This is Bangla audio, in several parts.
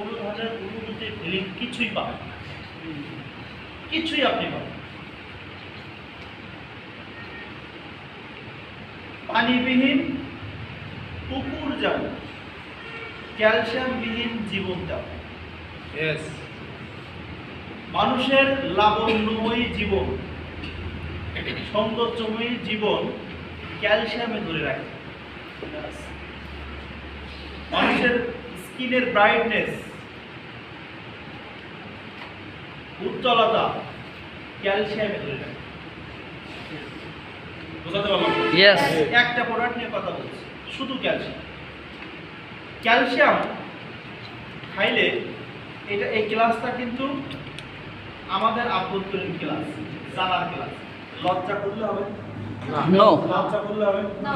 কোনো ধরনের অনুভূতি ফিলিং কিছুই পাবেন না, কিছুই আপনি পাবেন। পানিবিহীন পুকুর যেমন ক্যালসিয়ামবিহীন জীবন তেমন। মানুষের লাবণ্যময়ী জীবন, সৌন্দর্যময়ী জীবন ক্যালসিয়ামে ধরে রাখে। মানুষের স্কিনের ব্রাইটনেস, উজ্জ্বলতা ক্যালসিয়ামে ধরে রাখে। বোঝাতে পারলাম? একটা প্রোডাক্ট নিয়ে কথা বলছি, শুধু ক্যালসিয়াম। ক্যালসিয়াম খাইলে এটা, এই ক্লাসটা কিন্তু আমাদের আভ্যন্তরীণ ক্লাস, জানার ক্লাস। লজ্জা করলে হবে না, লজ্জা করলে হবে না।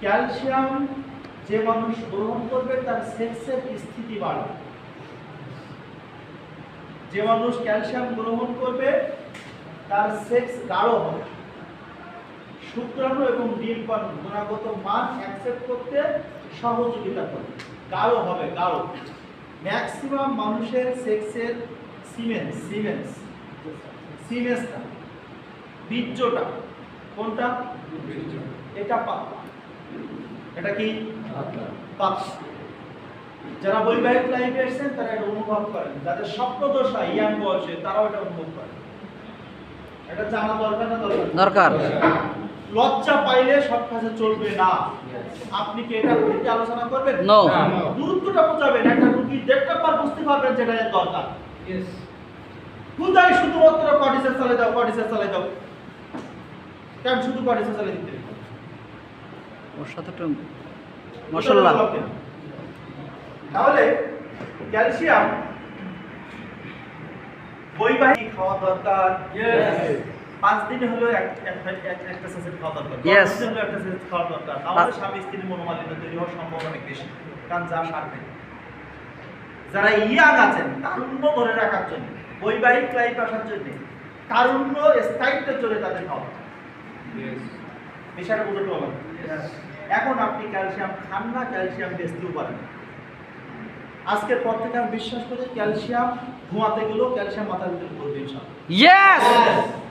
ক্যালসিয়াম যে মানুষ গ্রহণ করবে তার সেক্সের স্থিতি বাড়বে। যে মানুষ ক্যালসিয়াম গ্রহণ করবে তার সেক্স গাঢ় হবে, শুক্রাণু এবং ডিম্বাণু গুণাগত মান অ্যাকসেপ্ট করতে সহযোগিতা করবে, গাঢ় হবে, গাঢ়। ম্যাক্সিমাম মানুষের সেক্সের সিমেন্সটা বীর্যটা কোনটা? এটা পাতলা, এটা কি পাতলা। যারা বৈবাহিক লাইফে এসেছেন তারা এটা অনুভব করেন, যাদের স্বপ্নদশা ইয়াং বয়সে তারাও এটা অনুভব করে। এটা জানা দরকার না দরকার? লজ্জা পাইলে সব কাজে চলবে না। আপনি কি এটা ভিত্তি আলোচনা করবেন? গুরুত্বটা বোঝাবেন। একটা রুগী দেখতে পার, বুঝতে পারবেন যেটা এর দরকার। খুদাই শুধুমাত্র কর্টিসেল চালিয়ে দাও, কর্টিসেল চালিয়ে দাও, কেন শুধু কর্টিসেল চালিয়ে দিতে? ওর সাথে একটু মশলা। তাহলে ক্যালসিয়াম বৈবাহিক খাওয়া দরকার। 5 দিনে হলো একটা সেট খাওয়া দরকার, 10 দিনে হলো একটা সেট খাওয়া দরকার। তাহলে স্বামী স্ত্রীর মনোমালিন্য তৈরি হওয়ার সম্ভাবনা অনেক বেশি। কারণ যা সার খায়, যারা ইয়াং আছেন তারুণ্য ধরে রাখার জন্য, বৈবাহিক লাইফ আসার জন্য, তারুণ্য স্থায়িত্বের জন্য তাদের খাওয়া। বিষয়টা বুঝতে পারলাম? এখন আপনি ক্যালসিয়াম খান না, ক্যালসিয়াম বেচতেও পারেন। আজকের পর থেকে আমি বিশ্বাস করি ক্যালসিয়াম ঘুমাতে গেলেও ক্যালসিয়াম মাথার ভিতরে ঘুরবে ইনশাআল্লাহ।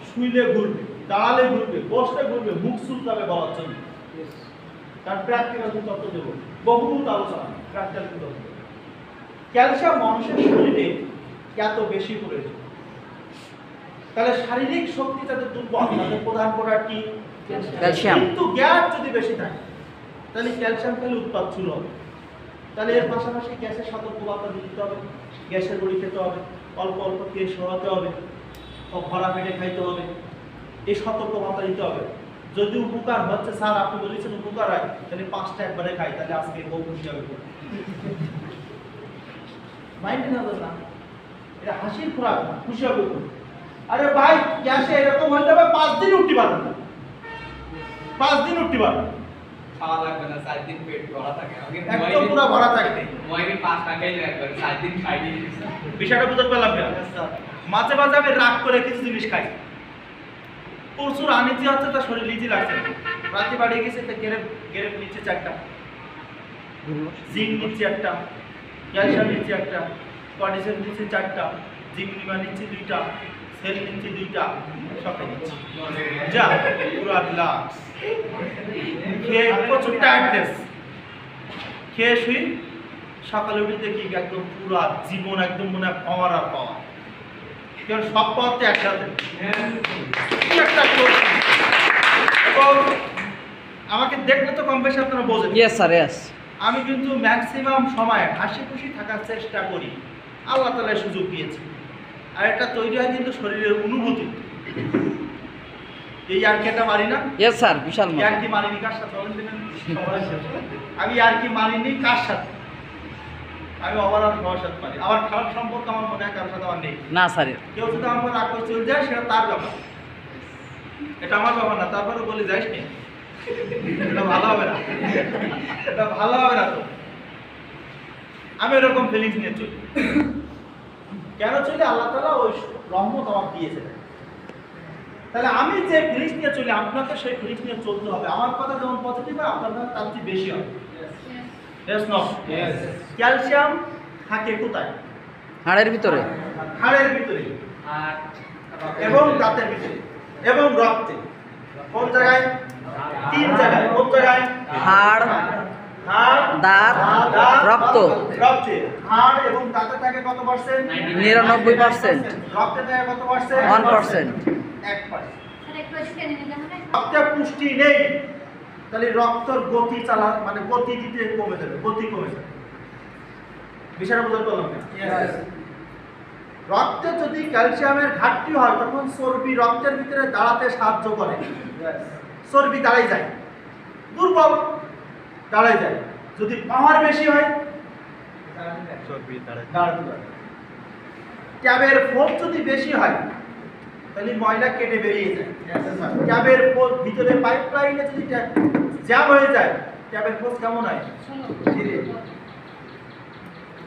শুইলে ঘুরবে, দাঁড়ালে ঘুরবে, বসলে ঘুরবে, মুখ চুলকাবে বলার জন্য। কারণ প্র্যাকটিক্যাল তত্ত্ব দেবো, বহুত আলোচনা প্র্যাকটিক্যাল তত্ত্ব। ক্যালসিয়াম মানুষের শরীরে এত বেশি প্রয়োজন। তাহলে শারীরিক শক্তি যাদের দুর্বল, তাদের প্রধান প্রোডাক্ট কি? ক্যালসিয়াম। কিন্তু গ্যাস যদি বেশি থাকে তাহলে ক্যালসিয়াম খেলে উৎপাদ শুরু হবে। তাহলে এর পাশাপাশি গ্যাসের সতর্কবার্তা দিতে হবে, গ্যাসের বড়ি খেতে হবে, অল্প অল্প খেয়ে সরাতে হবে, ভরা পেটে খাইতে হবে, এই সতর্কবার্তা দিতে হবে। যদি উপকার হচ্ছে, স্যার আপনি বলেছেন উপকার হয়, তাহলে 5টা একবারে খাই, তাহলে আজকে বউ খুশি হবে। মাইন্ড না না, এটা হাসির খোরাক না, খুশি হবে। আরে ভাই গ্যাসে এরকম হয়ে যাবে 5 দিন উঠতে পারবেন না, 5 দিন উঠতে পারবেন খাওয়া লাগবে না, 4 দিন পেট ভরা থাকে। একদম পুরো ভরা থাকবে। মইনি 5 টাকাই লাগবে, 4 দিন খাই নি। বিষয়টা বুঝতে পারলাম না? মাঝে মাঝে আমি রাগ করে কিছু জিনিস খাই, প্রচুর আনিজি হচ্ছে, তার শরীর লিজি লাগছে। রাতে বাড়ি গেছে, তা গেরে নিচ্ছে 4টা, জিঙ্ক নিচ্ছে 1টা, ক্যালসিয়াম নিচ্ছে 1টা, কর্টিসল নিচ্ছে 4টা, জিঙ্ক নিমা নিচ্ছে 2টা, সেল নিচ্ছে 2টা, সকালে নিচ্ছে। যা পুরা রিল্যাক্স, খেয়ে প্রচুর টায়ার্ডনেস, খেয়ে শুই, সকালে উঠে দেখি একদম পুরা জীবন একদম মনে হয় পাওয়ার আর পাওয়ার। কারণ সব পাওয়ার তো একসাথে। এবং আমাকে দেখলে তো কম বেশি আপনারা বোঝেন। আমি কিন্তু ম্যাক্সিমাম সময় হাসি খুশি থাকার চেষ্টা করি, আল্লাহ তাআলা সুযোগ দিয়েছে। আর এটা তৈরি হয় কিন্তু শরীরের অনুভূতি। এই আর কি এটা মারি না? বিশাল আর কি মারিনি কার সাথে? আমি আর কি মারিনি কার সাথে? আমি অবারাম সবার সাথে পারি। আমার খারাপ সম্পর্ক আমার মনে হয় কারোর সাথে আমার নেই না স্যার। কেউ যদি আমার রাগ করে চলে যায় সেটা তার ব্যাপার, এটা আমার ব্যাপার না। তারপরে বলি যাইস নি, এটা ভালো হবে না, এটা ভালো হবে না। তো আমি এরকম ফিলিংস নিয়ে চলি। কেন চলি? আল্লাহ তাআলা ওই রহমত আমাকে দিয়েছে। তাহলে আমি যে ফিলিংস নিয়ে চলি, আপনাকে সেই ফিলিংস নিয়ে চলতে হবে। আমার কথা যেমন পজিটিভ হয়, আপনার কথা তার চেয়ে বেশি হবে। ক্যালসিয়াম থাকে কোথায়? হাড়ের ভিতরে। হাড়ের ভিতরে আর এবং দাঁতের ভিতরে এবং রক্তে। কোন জায়গায়? 3 জায়গায়। কোন জায়গায়? হাড়, হাড়, দাঁত, রক্ত। রক্তে। হাড় এবং দাঁতে থাকে কত পার্সেন্ট? 99%। রক্তে থাকে কত পার্সেন্ট? 1%। 1%। রক্তে পুষ্টি নেই, তাহলে রক্তর গতি মানে গতি দিতে কমে যাবে, গতি কমে যাবে। বিষয়টা বুঝতে পারলাম না? রক্তে যদি ক্যালসিয়ামের ঘাটতি হয় তখন চর্বি রক্তের ভিতরে দাঁড়াতে সাহায্য করে, চর্বি দাঁড়াই যায়, দুর্বল দাঁড়াই যায়। যদি পাওয়ার বেশি হয় চর্বি দাঁড়াতে পারে। ট্যাবের ফোর্স যদি বেশি হয় তাহলে ময়লা কেটে বেরিয়ে যায়। ট্যাবের ভিতরে পাইপ লাইনে যদি জ্যাম হয়ে যায় ট্যাবের ফোর্স কেমন হয়?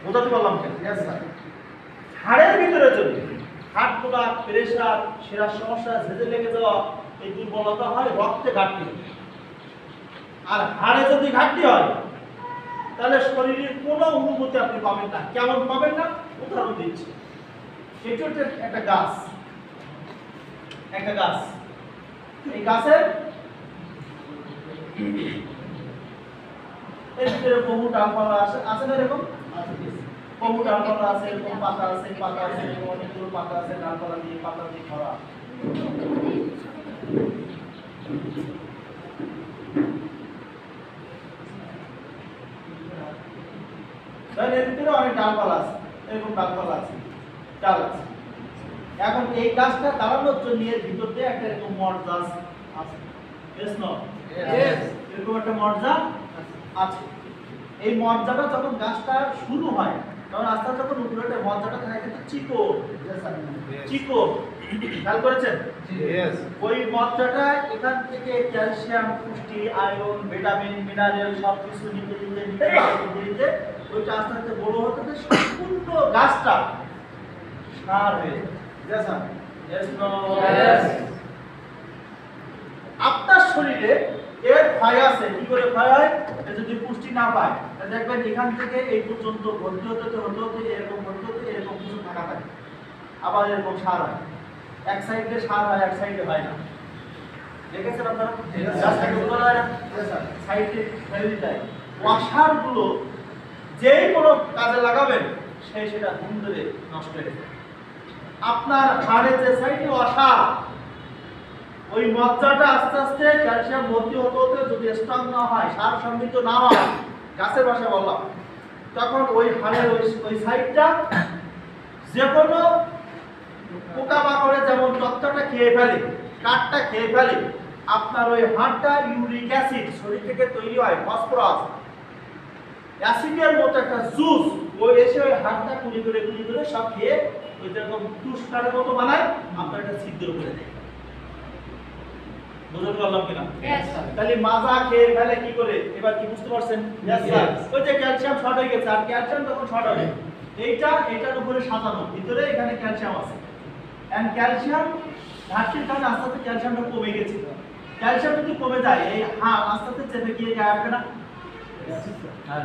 বোঝাতে পারলাম কেন? হাড়ের ভিতরে যদি হার্ট ব্লক, প্রেশার, শিরার সমস্যা, ঝেঁঝে লেগে যাওয়া, এই দুর্বলতা হয় রক্তে ঘাটতি। আর হাড়ে যদি ঘাটতি হয় তাহলে শরীরের কোনো অনুভূতি আপনি পাবেন না। কেমন পাবেন না? উদাহরণ দিচ্ছি। এটা হচ্ছে একটা গাছ, একটা গাছ। এই গাছের এর ভিতরে বহু ডালপালা আছে না? এরকম বহু ডালপালা আছে, এরকম পাতা আছে, পাতা আছে, এরকম অনেকগুলো পাতা আছে, ডালপালা দিয়ে পাতা দিয়ে ভরা। এর ভিতরে অনেক ডালপালা আছে, এরকম ডালপালা আছে, ডাল আছে। এখন এই গাছটা দাঁড়ানোর জন্য এর ভিতর দিয়ে একটা এরকম মর্যাদা আছে। Yes, no? Yes. এরকম একটা মর্যাদা আছে। এই মর্যাদা যখন গাছটা শুরু হয় তখন আস্তে আস্তে যখন উপরে ওঠে মর্যাদা থাকে কিন্তু চিকন, চিকন। খেয়াল করেছেন? ওই মর্যাদা এখান থেকে ক্যালসিয়াম, পুষ্টি, আয়রন, ভিটামিন, মিনারেল সব কিছু নিতে দিতে ওইটা আস্তে আস্তে বড় হতে হতে সম্পূর্ণ গাছটা সার হয়ে যায়। আপনার শরীরে এর ক্ষয় আছে। কি করে ক্ষয় হয়? যদি পুষ্টি না পায় দেখবেন এখান থেকে এই পর্যন্ত ভর্তি হতে হতে এরকম ভর্তি হতে এরকম কিছু ফাঁকা থাকে, আবার এরকম সার হয়। এক সাইডে সার হয়, এক সাইডে হয় না। দেখেছেন আপনারা? গাছটাকে বোঝা যায় না, সাইডে ফেলে দিতে হয়। ওয়াশার গুলো যেই কোনো কাজে লাগাবেন সেটা ধুম ধরে নষ্ট হয়ে যায়। আপনার হাড়ে যে সাইডে ওয়াশার, ওই মজ্জাটা আস্তে আস্তে ক্যালসিয়াম ভর্তি হতে হতে যদি স্ট্রং না হয়, সার সমৃদ্ধ না হয়, গাছের ভাষায় বললাম, তখন ওই হাড়ের ওই সাইডটা যে কোনো পোকামাকড়ে যেমন তক্তাটা খেয়ে ফেলে, কাঠটা খেয়ে ফেলে, আপনার ওই হাড়টা ইউরিক অ্যাসিড শরীর থেকে তৈরি হয়, ফসফরাস অ্যাসিডের মতো একটা জুস, ওই এসে ওই হাড়টা কুড়ি করে সব খেয়ে ওই যেরকম তুষকারের মতো বানায়, আপনার একটা ছিদ্র করে দেয়। বুঝতে পারলাম কিনা? তাহলে মাজা খেয়ে ফেলে কি করে? এবার কি বুঝতে পারছেন? ওই যে ক্যালসিয়াম শর্ট হয়ে গেছে, আর ক্যালসিয়াম যখন শর্ট হবে এইটার উপরে সাজানো, ভিতরে এখানে ক্যালসিয়াম আছে। এন্ড ক্যালসিয়াম ঘাটতির কারণে আস্তে আস্তে ক্যালসিয়ামটা কমে গেছে। ক্যালসিয়াম যদি কমে যায় এই হাড় আস্তে আস্তে চেপে গিয়ে যাবে না?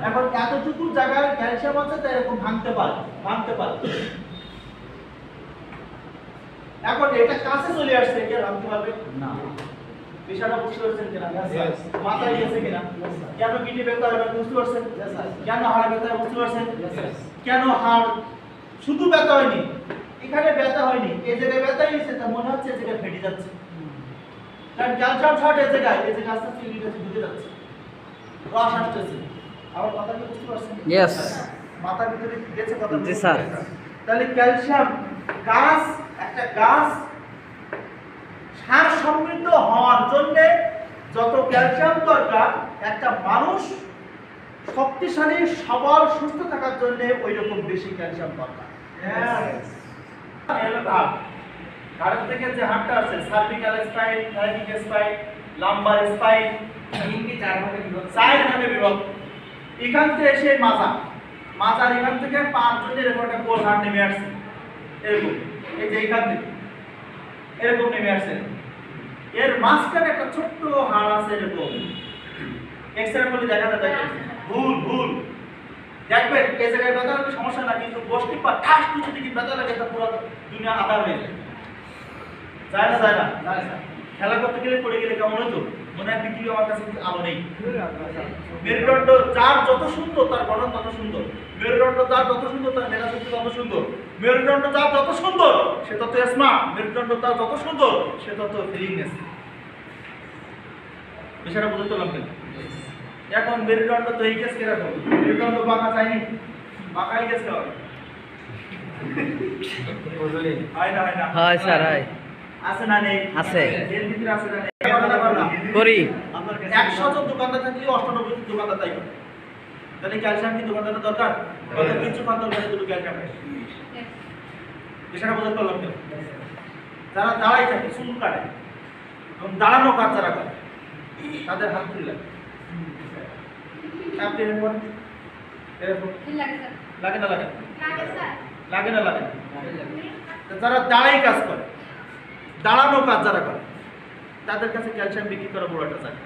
এখন এতটুকু জায়গায় ক্যালসিয়াম আছে তাই এরকম ভাঙতে পারে। এখন এটা কাছে চলে আসছে, কে ভাঙতে পারবে না? বিষয়টা বুঝতে পারছেন কিনা? মাথায় গেছে কিনা? কেন কিডনি ব্যথা হয় বুঝতে পারছেন? কেন হাড়ে ব্যথা হয় বুঝতে পারছেন? কেন হাড় শুধু ব্যথা হয়নি, এখানে ব্যথা হয়নি, এই জায়গায় ব্যথা হয়েছে, তা মনে হচ্ছে এই জায়গায় ফেটে যাচ্ছে। কারণ ক্যালসিয়াম শর্ট এই জায়গায় আস্তে আস্তে ইউরিক অ্যাসিড ঢুকে যাচ্ছে, রস আসতেছে। আমার কথা কি বুঝতে পারছেন? ইয়েস। মাথার ভিতরে গেছে কথা? জি স্যার। তাহলে ক্যালসিয়াম গাছ, একটা গাছ সার সমৃদ্ধ হওয়ার জন্য যত ক্যালসিয়াম দরকার, একটা মানুষ শক্তিশালী, সবল, সুস্থ থাকার জন্য ওই রকম বেশি ক্যালসিয়াম দরকার। হাড়ের থেকে যে হাড়টা আছে, cervical spine, thymic spine, lumbar spine, তিনটি চার ভাগে বিভক্ত। 4 ভাগে বিভক্ত। এখান থেকে এসে মাজার এখান থেকে 5 জনের এরকম একটা গোল হাড় নেমে আসছে, এরকম এই যে এখান থেকে এরকম নেমে আসছে। এর মাঝখানে একটা ছোট্ট হাড় আছে, এরকম এক্সরে করলে দেখা যায়। ভুল দেখবেন এই জায়গায় ব্যথা হলে সমস্যা না, কিন্তু বসতে পার ঠাস কিছু দিকে ব্যথা লাগে তা পুরো দুনিয়া আধার হয়ে যায়। যায় না যায় না? খেলা করতে গেলে পড়ে গেলে কেমন হতো? মনে হয় পৃথিবী আমার কাছে কিন্তু আলো নেই। মেরুদণ্ড যার যত সুন্দর তার গঠন তত সুন্দর, মেরুদণ্ড যার যত সুন্দর তার মেধাশক্তি তত সুন্দর, মেরুদণ্ড যার যত সুন্দর সে তত স্মার্ট, মেরুদণ্ড তার যত সুন্দর সে তত ফিলিংনেস। বিষয়টা বুঝতে পারলাম কেন? এখন মেরুদণ্ড তো এই কেস কিরকম? মেরুদণ্ড বাঁকা চাইনি, বাঁকাই কেস কেমন হয় না? হয় না? হয় স্যার, হয়। আছে না নেই? আছে। এর ভিতরে আছে না নেই? করি। 100 জন দোকানদার থাকলে 98 দোকানদার তাই করে। তাহলে ক্যালসিয়াম কি দোকানদারের দরকার? কত কিছু খাদ্য করে দুটো ক্যালসিয়াম খায়। বিষয়টা বুঝতে পারলাম কেন? যারা দাঁড়াই থাকে চুল কাটে এবং দাঁড়ানো কাজ যারা করে তাদের হাত ধরে লাগে। আপনি এরকম করেন? এরকম লাগে না? লাগে লাগে না? লাগে না? যারা দাঁড়াই কাজ করে, দাঁড়ানো কাজ যারা করে তাদের কাছে ক্যালসিয়াম বিক্রি করা বড় একটা জায়গা।